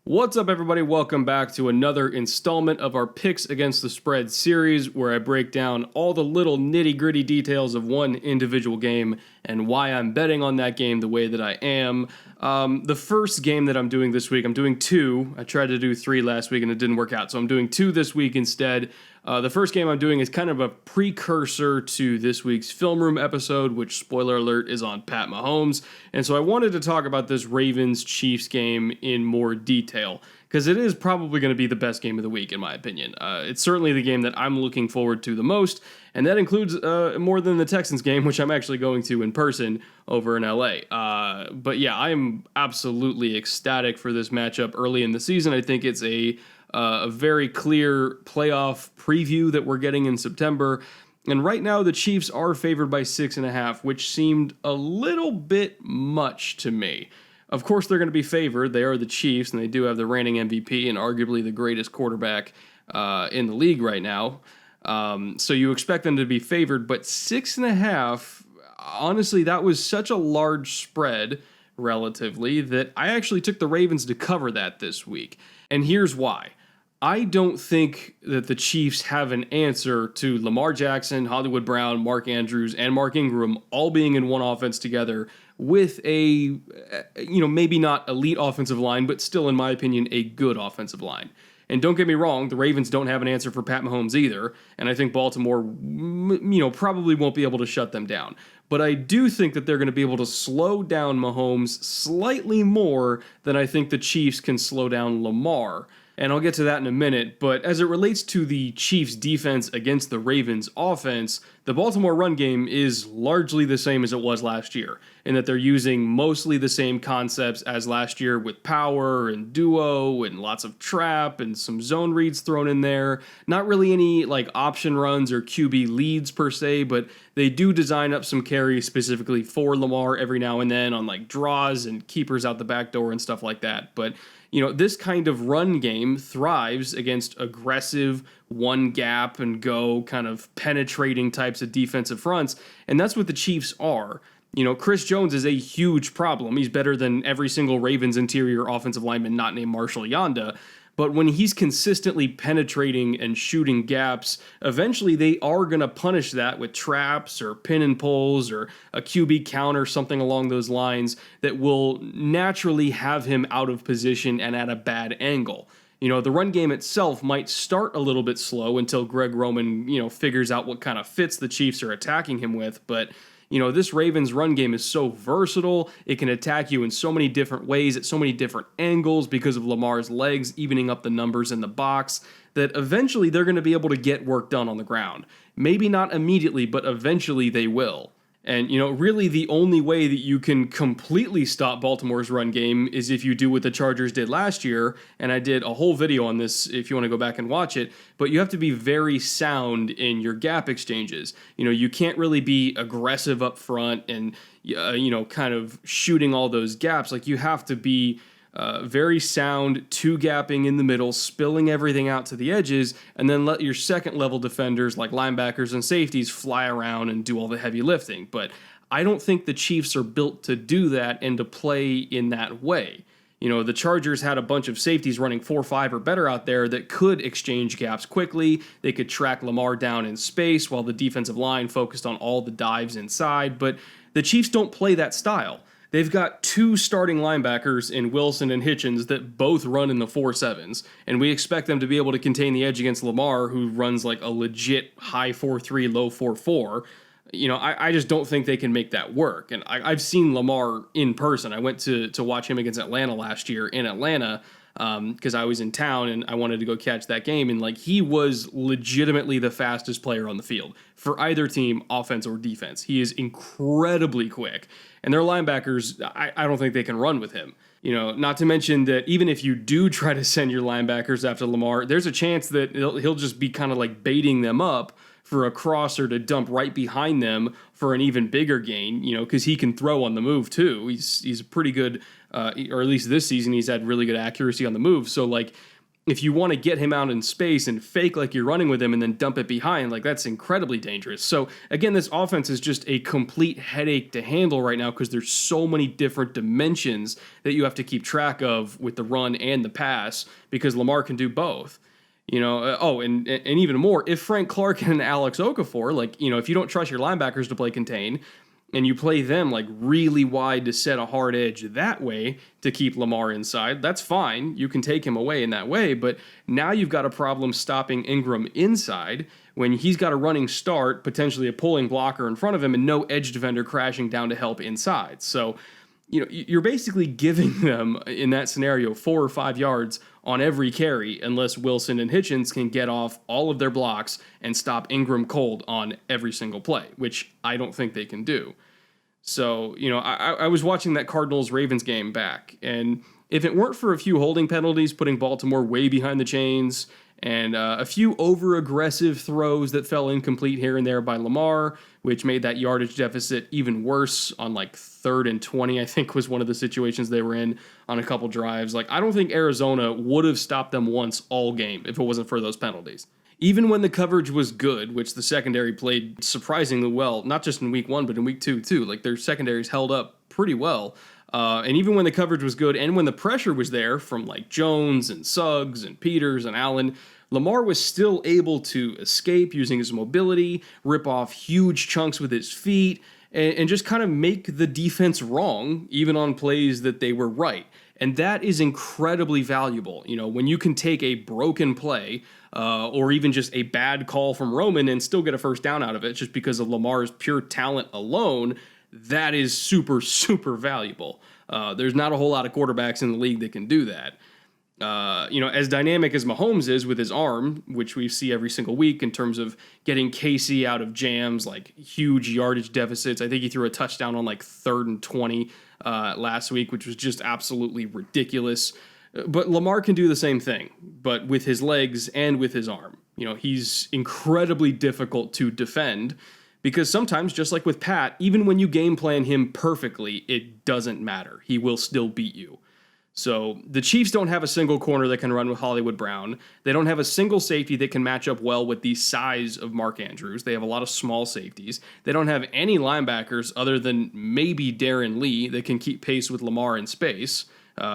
What's up, everybody? Welcome back to another installment of our Picks Against the Spread series, where I break down all the little nitty-gritty details of one individual game and why I'm betting on that game the way that I am. The first game that I'm doing this week, I'm doing two. I tried to do three last week and it didn't work out, so I'm doing two this week instead. The first game I'm doing is kind of a precursor to this week's Film Room episode, which, spoiler alert, is on Pat Mahomes. And so I wanted to talk about this Ravens-Chiefs game in more detail, because it is probably going to be the best game of the week, in my opinion. It's certainly the game that I'm looking forward to the most, and that includes more than the Texans game, which I'm actually going to in person over in LA. But yeah, I am absolutely ecstatic for this matchup early in the season. I think it's a very clear playoff preview that we're getting in September. And right now, the Chiefs are favored by 6.5, which seemed a little bit much to me. Of course, they're going to be favored. They are the Chiefs, and they do have the reigning MVP and arguably the greatest quarterback in the league right now. So you expect them to be favored, but 6.5, honestly, that was such a large spread relatively that I actually took the Ravens to cover that this week. And here's why. I don't think that the Chiefs have an answer to Lamar Jackson, Hollywood Brown, Mark Andrews, and Mark Ingram all being in one offense together with a, maybe not elite offensive line, but still, in my opinion, a good offensive line. And don't get me wrong, the Ravens don't have an answer for Pat Mahomes either, and I think Baltimore, probably won't be able to shut them down. But I do think that they're going to be able to slow down Mahomes slightly more than I think the Chiefs can slow down Lamar. And I'll get to that in a minute, but as it relates to the Chiefs' defense against the Ravens' offense, the Baltimore run game is largely the same as it was last year, in that they're using mostly the same concepts as last year with power and duo and lots of trap and some zone reads thrown in there. Not really any option runs or QB leads per se, but they do design up some carries specifically for Lamar every now and then on draws and keepers out the back door and stuff like that. But this kind of run game thrives against aggressive one gap and go kind of penetrating types of defensive fronts, and that's what the Chiefs are. Chris Jones is a huge problem. He's better than every single Ravens interior offensive lineman not named Marshall Yanda. But when he's consistently penetrating and shooting gaps, eventually they are going to punish that with traps or pin and pulls or a QB counter, something along those lines that will naturally have him out of position and at a bad angle. The run game itself might start a little bit slow until Greg Roman, figures out what kind of fits the Chiefs are attacking him with, but this Ravens run game is so versatile. It can attack you in so many different ways at so many different angles because of Lamar's legs evening up the numbers in the box that eventually they're going to be able to get work done on the ground. Maybe not immediately, but eventually they will. And, really the only way that you can completely stop Baltimore's run game is if you do what the Chargers did last year, and I did a whole video on this if you want to go back and watch it, but you have to be very sound in your gap exchanges. You can't really be aggressive up front and, kind of shooting all those gaps. You have to be very sound, two-gapping in the middle, spilling everything out to the edges, and then let your second-level defenders like linebackers and safeties fly around and do all the heavy lifting. But I don't think the Chiefs are built to do that and to play in that way. The Chargers had a bunch of safeties running 4-5 or better out there that could exchange gaps quickly. They could track Lamar down in space while the defensive line focused on all the dives inside. But the Chiefs don't play that style. They've got two starting linebackers in Wilson and Hitchens that both run in the 4.7s, and we expect them to be able to contain the edge against Lamar, who runs a legit high 4.3, low 4.4. I just don't think they can make that work. And I've seen Lamar in person. I went to watch him against Atlanta last year in Atlanta because I was in town and I wanted to go catch that game. And he was legitimately the fastest player on the field for either team, offense or defense. He is incredibly quick. And their linebackers, I don't think they can run with him. Not to mention that even if you do try to send your linebackers after Lamar, there's a chance that he'll just be kind of baiting them up for a crosser to dump right behind them for an even bigger gain, because he can throw on the move too. He's a pretty good, or at least this season, he's had really good accuracy on the move. So if you want to get him out in space and fake like you're running with him and then dump it behind, like that's incredibly dangerous. So again, this offense is just a complete headache to handle right now because there's so many different dimensions that you have to keep track of with the run and the pass because Lamar can do both. And even more, if Frank Clark and Alex Okafor, like, if you don't trust your linebackers to play contain, and you play them like really wide to set a hard edge that way to keep Lamar inside, that's fine. You can take him away in that way, but now you've got a problem stopping Ingram inside when he's got a running start, potentially a pulling blocker in front of him, and no edge defender crashing down to help inside. So, you're basically giving them, in that scenario, 4 or 5 yards on every carry unless Wilson and Hitchens can get off all of their blocks and stop Ingram cold on every single play, which I don't think they can do. So, I was watching that Cardinals-Ravens game back, and if it weren't for a few holding penalties putting Baltimore way behind the chains and a few over-aggressive throws that fell incomplete here and there by Lamar, which made that yardage deficit even worse on like 3rd and 20, I think was one of the situations they were in on a couple drives. Like, I don't think Arizona would have stopped them once all game if it wasn't for those penalties. Even when the coverage was good, which the secondary played surprisingly well, not just in week 1, but in week 2 too. Like, their secondaries held up pretty well. And even when the coverage was good and when the pressure was there from like Jones and Suggs and Peters and Allen, Lamar was still able to escape using his mobility, rip off huge chunks with his feet, and just kind of make the defense wrong, even on plays that they were right. And that is incredibly valuable. When you can take a broken play or even just a bad call from Roman and still get a first down out of it just because of Lamar's pure talent alone, that is super, super valuable. There's not a whole lot of quarterbacks in the league that can do that. As dynamic as Mahomes is with his arm, which we see every single week in terms of getting Casey out of jams, like huge yardage deficits. I think he threw a touchdown on like 3rd and 20 last week, which was just absolutely ridiculous. But Lamar can do the same thing, but with his legs and with his arm. He's incredibly difficult to defend because sometimes, just like with Pat, even when you game plan him perfectly, it doesn't matter. He will still beat you. So the Chiefs don't have a single corner that can run with Hollywood Brown. They don't have a single safety that can match up well with the size of Mark Andrews. They have a lot of small safeties. They don't have any linebackers other than maybe Darren Lee that can keep pace with Lamar in space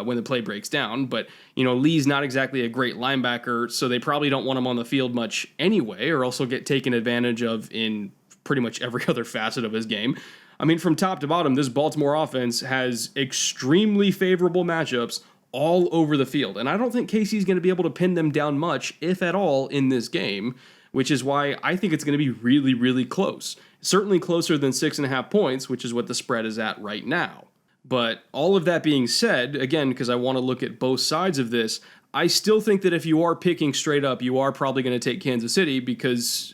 when the play breaks down. But, Lee's not exactly a great linebacker, so they probably don't want him on the field much anyway, or else he'll get taken advantage of in pretty much every other facet of his game. I mean, from top to bottom, this Baltimore offense has extremely favorable matchups all over the field. And I don't think Casey's going to be able to pin them down much, if at all, in this game, which is why I think it's going to be really, really close. Certainly closer than 6.5 points, which is what the spread is at right now. But all of that being said, again, because I want to look at both sides of this, I still think that if you are picking straight up, you are probably going to take Kansas City because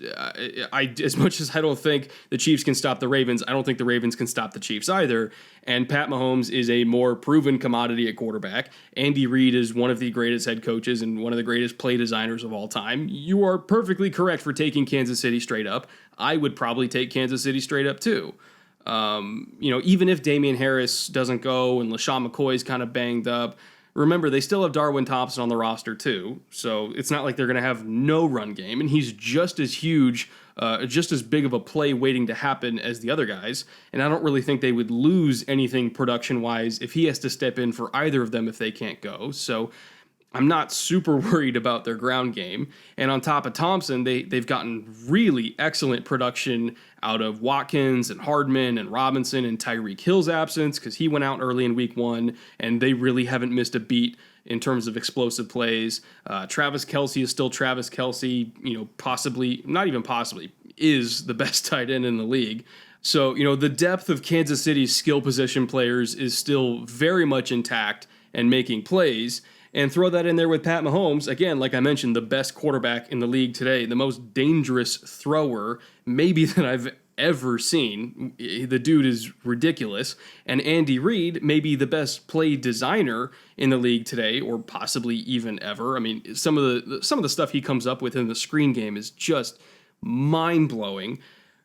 as much as I don't think the Chiefs can stop the Ravens, I don't think the Ravens can stop the Chiefs either. And Pat Mahomes is a more proven commodity at quarterback. Andy Reid is one of the greatest head coaches and one of the greatest play designers of all time. You are perfectly correct for taking Kansas City straight up. I would probably take Kansas City straight up too. Even if Damian Harris doesn't go and LaShawn McCoy's kind of banged up, remember, they still have Darwin Thompson on the roster, too, so it's not like they're going to have no run game, and he's just as huge, just as big of a play waiting to happen as the other guys, and I don't really think they would lose anything production-wise if he has to step in for either of them if they can't go, so I'm not super worried about their ground game. And on top of Thompson, they've gotten really excellent production out of Watkins and Hardman and Robinson and Tyreek Hill's absence because he went out early in week 1, and they really haven't missed a beat in terms of explosive plays. Travis Kelce is still Travis Kelce, possibly, not even possibly, is the best tight end in the league. So, the depth of Kansas City's skill position players is still very much intact and making plays. And throw that in there with Pat Mahomes, again, like I mentioned, the best quarterback in the league today, the most dangerous thrower maybe that I've ever seen. The dude is ridiculous. And Andy Reid may be the best play designer in the league today, or possibly even ever. I mean, some of the stuff he comes up with in the screen game is just mind-blowing.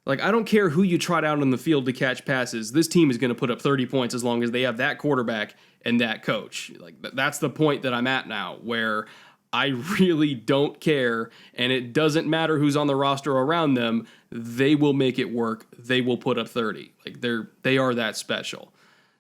Like, I don't care who you trot out on the field to catch passes. This team is going to put up 30 points as long as they have that quarterback and that coach. Like, that's the point that I'm at now, where I really don't care, and it doesn't matter who's on the roster around them. They will make it work. They will put up 30. Like they are that special.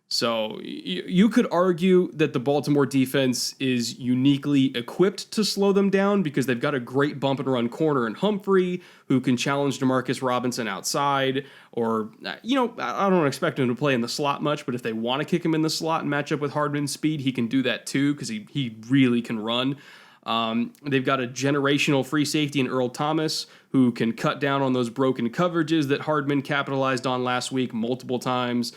So you could argue that the Baltimore defense is uniquely equipped to slow them down because they've got a great bump and run corner in Humphrey who can challenge Demarcus Robinson outside. Or, I don't expect him to play in the slot much, but if they want to kick him in the slot and match up with Hardman's speed, he can do that too because he really can run. They've got a generational free safety in Earl Thomas who can cut down on those broken coverages that Hardman capitalized on last week multiple times.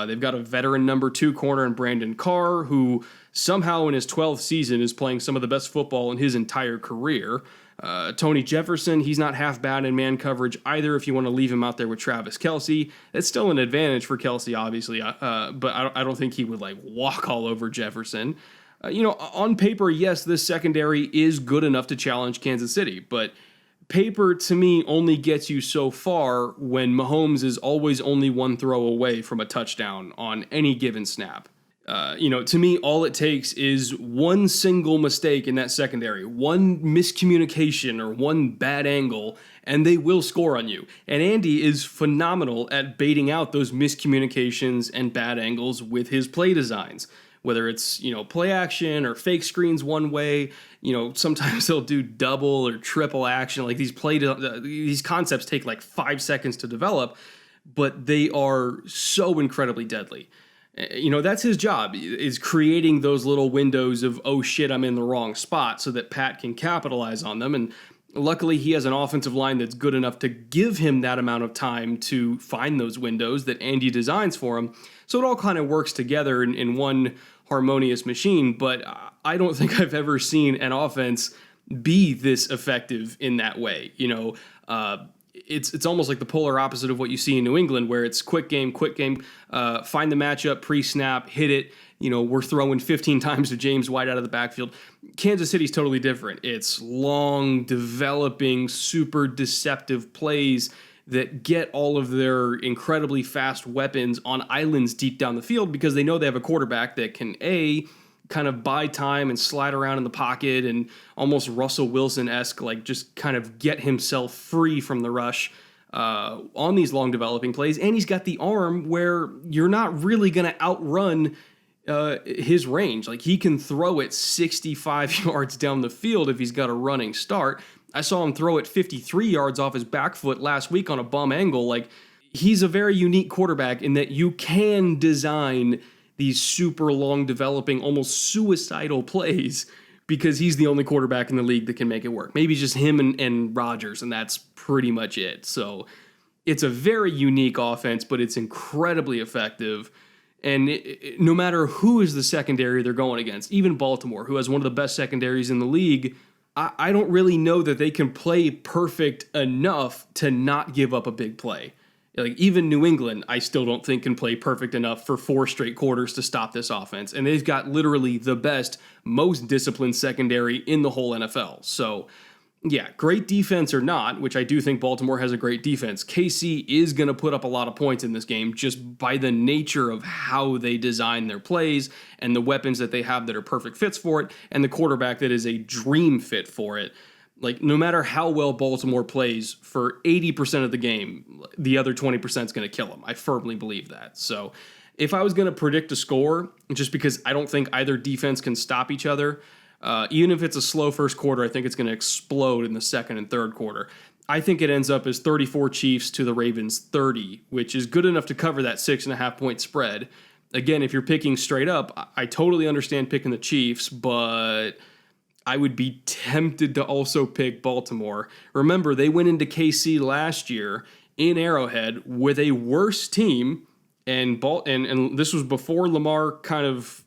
They've got a veteran number 2 corner in Brandon Carr who somehow in his 12th season is playing some of the best football in his entire career. Tony Jefferson, he's not half bad in man coverage either if you want to leave him out there with Travis Kelce. It's still an advantage for Kelce, obviously, but I don't think he would walk all over Jefferson. On paper, yes, this secondary is good enough to challenge Kansas City, but paper to me only gets you so far when Mahomes is always only one throw away from a touchdown on any given snap. To me, all it takes is one single mistake in that secondary, one miscommunication or one bad angle, and they will score on you. And Andy is phenomenal at baiting out those miscommunications and bad angles with his play designs. Whether it's, play action or fake screens one way, sometimes they'll do double or triple action. Like these concepts take 5 seconds to develop, but they are so incredibly deadly. That's his job, is creating those little windows of, oh shit, I'm in the wrong spot so that Pat can capitalize on them. And luckily he has an offensive line that's good enough to give him that amount of time to find those windows that Andy designs for him. So it all kind of works together in one harmonious machine, but I don't think I've ever seen an offense be this effective in that way. It's almost like the polar opposite of what you see in New England, where it's quick game, find the matchup, pre-snap, hit it. We're throwing 15 times to James White out of the backfield. Kansas City's totally different. It's long, developing, super deceptive plays that get all of their incredibly fast weapons on islands deep down the field because they know they have a quarterback that can, kind of buy time and slide around in the pocket and almost Russell Wilson-esque, just kind of get himself free from the rush on these long developing plays. And he's got the arm where you're not really going to outrun his range. He can throw it 65 yards down the field if he's got a running start. I saw him throw it 53 yards off his back foot last week on a bum angle. He's a very unique quarterback in that you can design these super long developing, almost suicidal plays because he's the only quarterback in the league that can make it work. Maybe just him and Rodgers, and that's pretty much it. So it's a very unique offense, but it's incredibly effective. And no matter who is the secondary they're going against, even Baltimore, who has one of the best secondaries in the league, I don't really know that they can play perfect enough to not give up a big play. Even New England, I still don't think can play perfect enough for 4 straight quarters to stop this offense. And they've got literally the best, most disciplined secondary in the whole NFL. So, yeah, great defense or not, which I do think Baltimore has a great defense, KC is going to put up a lot of points in this game just by the nature of how they design their plays and the weapons that they have that are perfect fits for it and the quarterback that is a dream fit for it. No matter how well Baltimore plays for 80% of the game, the other 20% is going to kill them. I firmly believe that. So if I was going to predict a score, just because I don't think either defense can stop each other, even if it's a slow first quarter, I think it's going to explode in the second and third quarter. I think it ends up as 34 Chiefs to the Ravens 30, which is good enough to cover that 6.5 point spread. Again, if you're picking straight up, I totally understand picking the Chiefs, but I would be tempted to also pick Baltimore. Remember, they went into KC last year in Arrowhead with a worse team, and this was before Lamar kind of,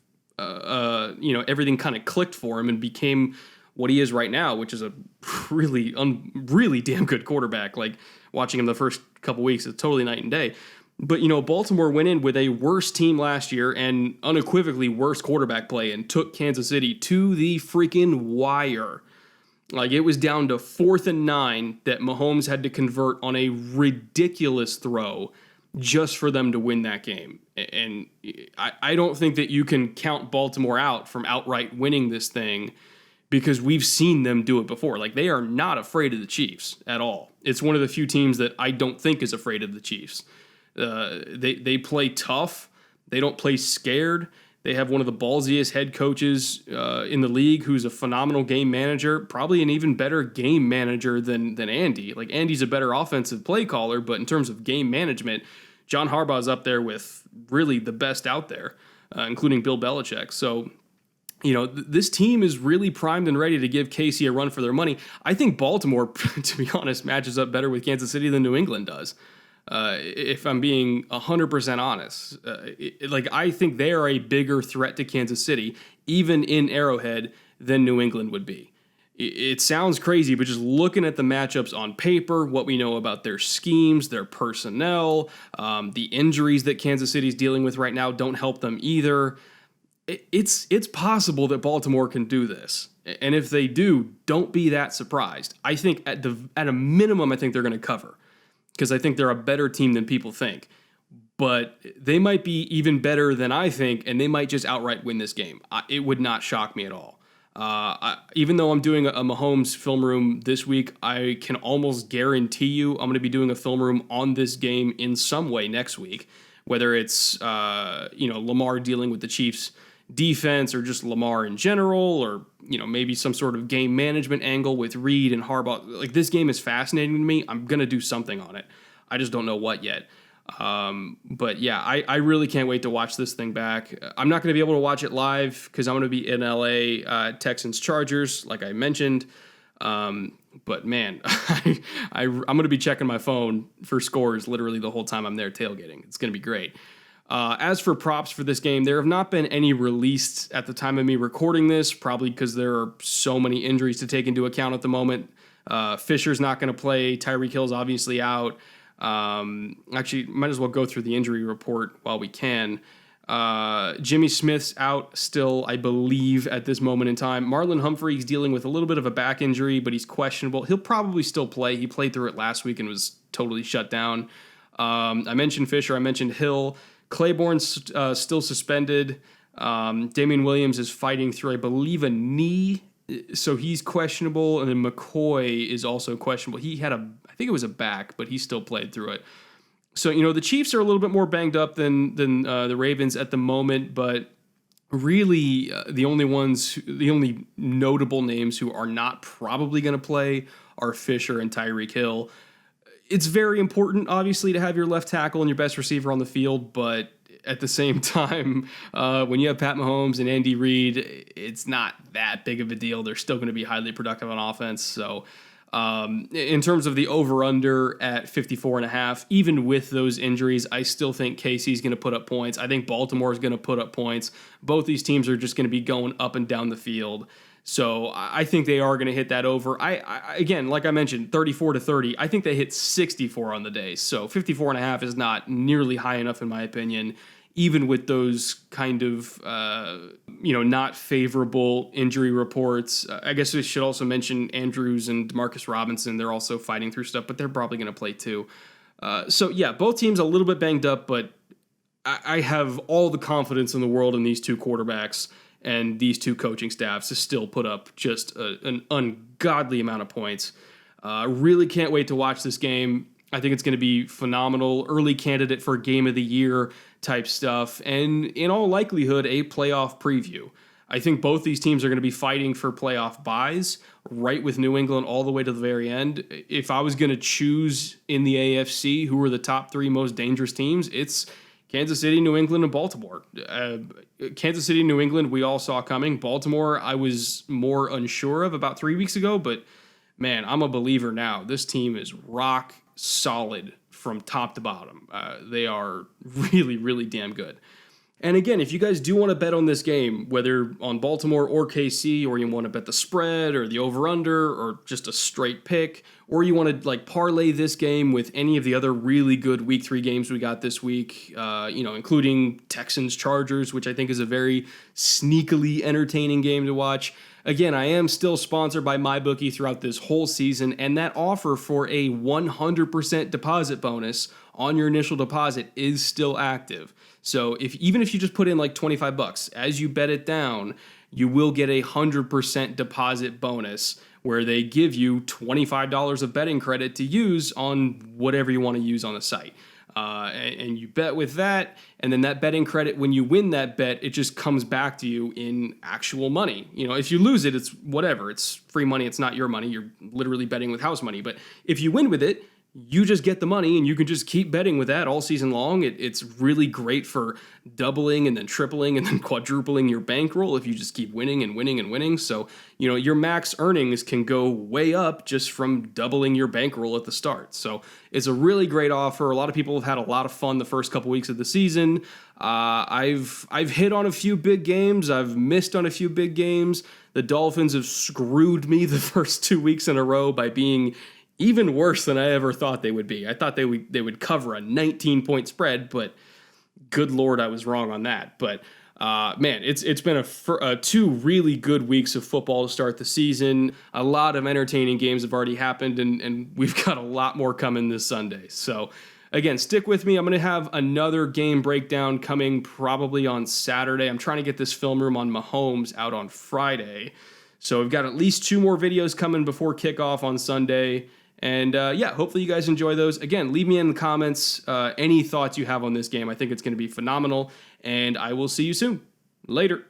everything kind of clicked for him and became what he is right now, which is a really damn good quarterback. Watching him the first couple weeks, it's totally night and day. But, Baltimore went in with a worse team last year and unequivocally worse quarterback play and took Kansas City to the freaking wire. It was down to 4th and 9 that Mahomes had to convert on a ridiculous throw just for them to win that game. And I don't think that you can count Baltimore out from outright winning this thing because we've seen them do it before. Like, they are not afraid of the Chiefs at all. It's one of the few teams that I don't think is afraid of the Chiefs. They play tough. They don't play scared. They have one of the ballsiest head coaches in the league, who's a phenomenal game manager, probably an even better game manager than Andy. Like, Andy's a better offensive play caller, but in terms of game management, John Harbaugh's up there with really the best out there, including Bill Belichick. So, this team is really primed and ready to give KC a run for their money. I think Baltimore, to be honest, matches up better with Kansas City than New England does. If I'm being 100% honest, I think they are a bigger threat to Kansas City, even in Arrowhead, than New England would be. It sounds crazy, but just looking at the matchups on paper, what we know about their schemes, their personnel, the injuries that Kansas City's dealing with right now don't help them either. It's possible that Baltimore can do this. And if they do, don't be that surprised. I think at a minimum, I think they're going to cover, because I think they're a better team than people think. But they might be even better than I think, and they might just outright win this game. It would not shock me at all. Even though I'm doing a Mahomes film room this week, I can almost guarantee you I'm going to be doing a film room on this game in some way next week, whether it's Lamar dealing with the Chiefs defense, or just Lamar in general, or maybe some sort of game management angle with Reed and Harbaugh. Like, this game is fascinating to me. I'm going to do something on it. I just don't know what yet. But yeah, I really can't wait to watch this thing back. I'm not going to be able to watch it live because I'm going to be in LA, Texans Chargers, like I mentioned. But man, I'm going to be checking my phone for scores literally the whole time I'm there tailgating. It's going to be great. As for props for this game, there have not been any released at the time of me recording this, probably because there are so many injuries to take into account at the moment. Fisher's not going to play. Tyreek Hill's obviously out. Actually, might as well go through the injury report while we can. Jimmy Smith's out still, I believe, at this moment in time. Marlon Humphrey's dealing with a little bit of a back injury, but he's questionable. He'll probably still play. He played through it last week and was totally shut down. I mentioned Fisher. I mentioned Hill. Claiborne's still suspended. Damian Williams is fighting through, I believe, a knee, so he's questionable. And then McCoy is also questionable. He had I think it was a back, but he still played through it. So, the Chiefs are a little bit more banged up than the Ravens at the moment, but really the only notable names who are not probably going to play are Fisher and Tyreek Hill. It's very important, obviously, to have your left tackle and your best receiver on the field, but at the same time, when you have Pat Mahomes and Andy Reid, it's not that big of a deal. They're still going to be highly productive on offense. So in terms of the over-under at 54.5, even with those injuries, I still think KC's going to put up points. I think Baltimore is going to put up points. Both these teams are just going to be going up and down the field. So I think they are going to hit that over. I again, like I mentioned, 34-30. I think they hit 64 on the day. So 54.5 is not nearly high enough, in my opinion, even with those kind of, not favorable injury reports. I guess we should also mention Andrews and Demarcus Robinson. They're also fighting through stuff, but they're probably going to play too. So yeah, both teams a little bit banged up, but I have all the confidence in the world in these two quarterbacks and these two coaching staffs to still put up just an ungodly amount of points. Really can't wait to watch this game. I think it's going to be phenomenal. Early candidate for game of the year type stuff, and in all likelihood, a playoff preview. I think both these teams are going to be fighting for playoff buys, right with New England all the way to the very end. If I was going to choose in the AFC who are the top three most dangerous teams, it's Kansas City, New England, and Baltimore. Kansas City, New England, we all saw coming. Baltimore, I was more unsure of about 3 weeks ago, but man, I'm a believer now. This team is rock solid from top to bottom. They are really, really damn good. And again, if you guys do want to bet on this game, whether on Baltimore or KC, or you want to bet the spread or the over-under or just a straight pick, or you want to like parlay this game with any of the other really good week 3 games we got this week, including Texans Chargers, which I think is a very sneakily entertaining game to watch. Again, I am still sponsored by MyBookie throughout this whole season, and that offer for a 100% deposit bonus on your initial deposit is still active. So even if you just put in like $25, as you bet it down, you will get a 100% deposit bonus where they give you $25 of betting credit to use on whatever you want to use on the site. And you bet with that, and then that betting credit, when you win that bet, it just comes back to you in actual money. If you lose it, it's whatever. It's free money. It's not your money. You're literally betting with house money. But if you win with it, you just get the money, and you can just keep betting with that all season long. It's really great for doubling and then tripling and then quadrupling your bankroll if you just keep winning and winning and winning. So, your max earnings can go way up just from doubling your bankroll at the start. So it's a really great offer. A lot of people have had a lot of fun the first couple weeks of the season. I've hit on a few big games. I've missed on a few big games. The Dolphins have screwed me the first 2 weeks in a row by being even worse than I ever thought they would be. I thought they would cover a 19-point spread, but good Lord, I was wrong on that. But man, it's been a 2 really good weeks of football to start the season. A lot of entertaining games have already happened, and we've got a lot more coming this Sunday. So again, stick with me. I'm going to have another game breakdown coming probably on Saturday. I'm trying to get this film room on Mahomes out on Friday. So we've got at least 2 more videos coming before kickoff on Sunday. And hopefully you guys enjoy those. Again, leave me in the comments any thoughts you have on this game. I think it's going to be phenomenal, and I will see you soon. Later.